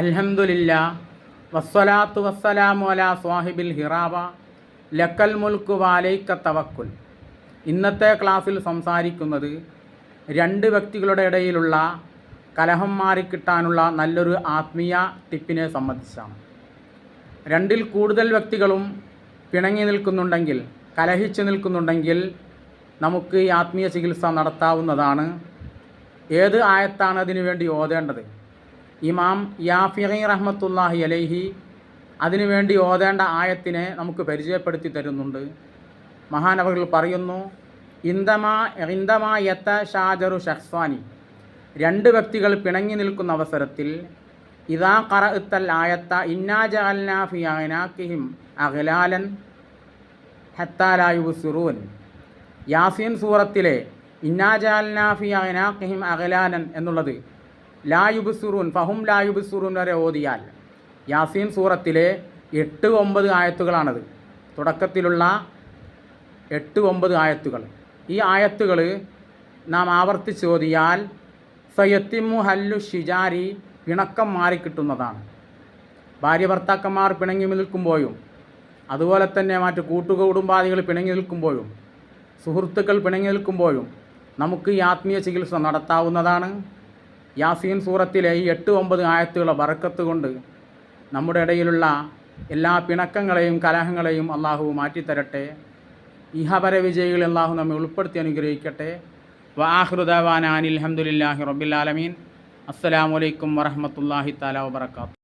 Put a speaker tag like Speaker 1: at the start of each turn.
Speaker 1: അൽഹംദുലില്ലാ വസ്സലാത്തു വസ്സലാമു അലാ സ്വാഹിബിൽ ഹിറാവ ലക്കൽ മുൽക്കു വാലൈക്ക തവക്കുൽ. ഇന്നത്തെ ക്ലാസ്സിൽ സംസാരിക്കുന്നത് രണ്ട് വ്യക്തികളുടെ ഇടയിലുള്ള കലഹം മാറിക്കിട്ടാനുള്ള നല്ലൊരു ആത്മീയ ടിപ്പിനെ സംബന്ധിച്ചാണ്. രണ്ടിൽ കൂടുതൽ വ്യക്തികളും പിണങ്ങി നിൽക്കുന്നുണ്ടെങ്കിൽ, കലഹിച്ചു നിൽക്കുന്നുണ്ടെങ്കിൽ നമുക്ക് ഈ ആത്മീയ ചികിത്സ നടത്താവുന്നതാണ്. ഏത് ആയത്താണ് അതിനു വേണ്ടി ഓതേണ്ടത്? ഇമാം യാഫിഈ റഹ്മത്തുള്ളാഹി അലൈഹി അതിനുവേണ്ടി ഓതേണ്ട ആയത്തിനെ നമുക്ക് പരിചയപ്പെടുത്തി തരുന്നുണ്ട്. മഹാനവകൾ പറയുന്നു, ഇന്ദമാ യതശാജറു ശഖ്സാനി, രണ്ട് വ്യക്തികൾ പിണങ്ങി നിൽക്കുന്ന അവസരത്തിൽ ഇദാ ഖറഅത്തൽ ആയത്ത ഇന്നാ ജഅൽനാ ഫീ അഅനാഖിഹിം അഗ്ലാലൻ ഹത്താ ലാ യുബ്സിറൂൻ. യാസീൻ സൂറത്തിലെ ഇന്നാ ജഅൽനാ ഫീ അഅനാഖിഹിം അഗ്ലാലൻ എന്നുള്ളത് ലാ യുബ്സിറൂൻ ഫഹും ലാ യുബ്സിറൂൻ വരെ ഓതിയാൽ യാസീൻ സൂറത്തിലെ 8-9 ആയത്തുകളാണത്. തുടക്കത്തിലുള്ള 8-9 ആയത്തുകൾ. ഈ ആയത്തുകൾ നാം ആവർത്തിച്ച് ഓതിയാൽ സയത്തിമു ഹല്ലു ഷിജാരി, പിണക്കം മാറിക്കിട്ടുന്നതാണ്. ഭാര്യ ഭർത്താക്കന്മാർ പിണങ്ങി നിൽക്കുമ്പോഴും, അതുപോലെ തന്നെ മറ്റ് കൂട്ടുകുടുംബാദികൾ പിണങ്ങി നിൽക്കുമ്പോഴും, സുഹൃത്തുക്കൾ പിണങ്ങി നിൽക്കുമ്പോഴും നമുക്ക് ഈ ആത്മീയ ചികിത്സ നടത്താവുന്നതാണ്. യാസീൻ സൂറത്തിലെ ഈ 8-9 ആയത്തുകളെ ബറക്കത്ത് കൊണ്ട് നമ്മുടെ ഇടയിലുള്ള എല്ലാ പിണക്കങ്ങളെയും കലഹങ്ങളെയും അള്ളാഹു മാറ്റിത്തരട്ടെ. ഇഹപര വിജയികൾ അള്ളാഹു നമ്മെ ഉൾപ്പെടുത്തി അനുഗ്രഹിക്കട്ടെ. വആഖിറു ദഅവാനാ അനിൽ ഹംദുലില്ലാഹി റബ്ബിൽ ആലമീൻ. അസ്സലാമു അലൈക്കും വറഹ്മത്തുള്ളാഹി തആല വബറകാതുഹു.